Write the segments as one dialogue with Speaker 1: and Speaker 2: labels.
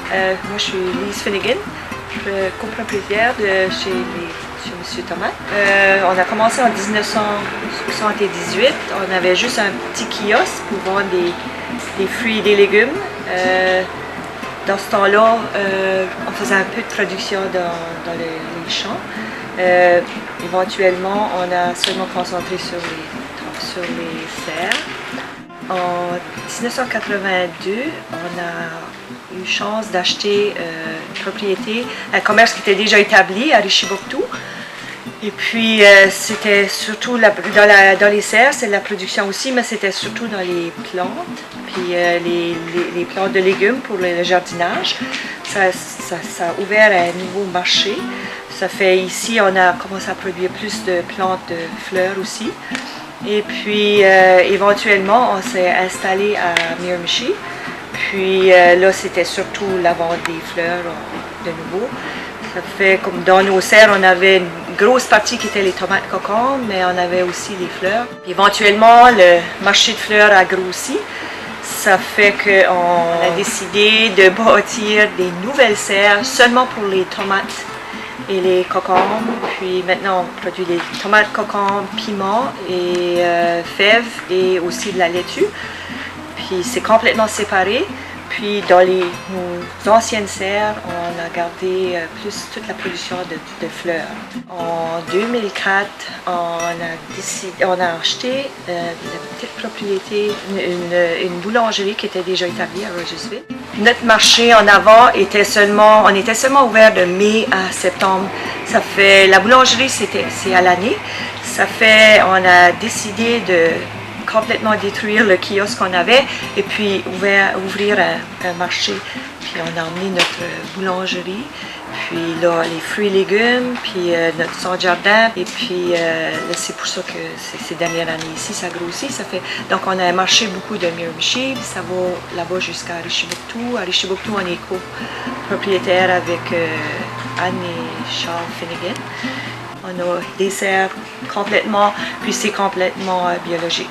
Speaker 1: Moi, je suis Lise Finnegan, copropriétaire chez M. Thomas. On a commencé en 1978. On avait juste un petit kiosque pour vendre des fruits et des légumes. Dans ce temps-là, on faisait un peu de production dans les champs. Éventuellement, on a seulement concentré sur les serres. En 1982, on a eu chance d'acheter une propriété, un commerce qui était déjà établi à Richibouctou. Et puis, c'était surtout dans les serres, c'est la production aussi, mais c'était surtout dans les plantes, puis les plantes de légumes pour le jardinage. Ça a ouvert un nouveau marché. Ça fait ici, on a commencé à produire plus de plantes de fleurs aussi. Et puis, éventuellement, on s'est installé à Miramichi. Puis là, c'était surtout la vente des fleurs de nouveau. Ça fait comme dans nos serres, on avait une grosse partie qui était les tomates cocon, mais on avait aussi les fleurs. Puis, éventuellement, le marché de fleurs a grossi. Ça fait qu'on a décidé de bâtir des nouvelles serres seulement pour les tomates et les cocombes. Puis maintenant, on produit les tomates, cocombes, piments et fèves et aussi de la laitue. Puis c'est complètement séparé. Puis dans nos anciennes serres, on a gardé plus toute la production de fleurs. En 2004, on a acheté une petite propriété, une boulangerie qui était déjà établie à Rogersville. Notre marché en avant on était seulement ouvert de mai à septembre. La boulangerie, c'est à l'année. On a décidé de complètement détruire le kiosque qu'on avait et puis ouvrir un marché. Puis on a emmené notre boulangerie, puis là les fruits et légumes, puis notre son jardin. Et puis c'est pour ça que ces dernières années ici, ça grossit. Donc on a marché beaucoup de Miramichi, ça va là-bas jusqu'à Richibouctou. À Richibouctou, on est copropriétaire avec Anne et Charles Finnegan. On a des serres complètement, puis c'est complètement biologique.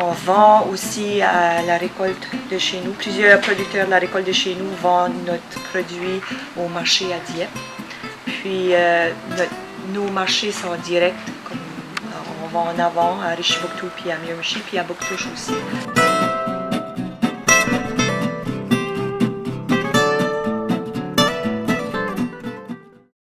Speaker 1: On vend aussi à la récolte de chez nous. Plusieurs producteurs de la récolte de chez nous vendent notre produit au marché à Dieppe. Puis nos marchés sont directs, comme on va en avant à Richibouctou, puis à Miramichi, puis à Bouctouche aussi.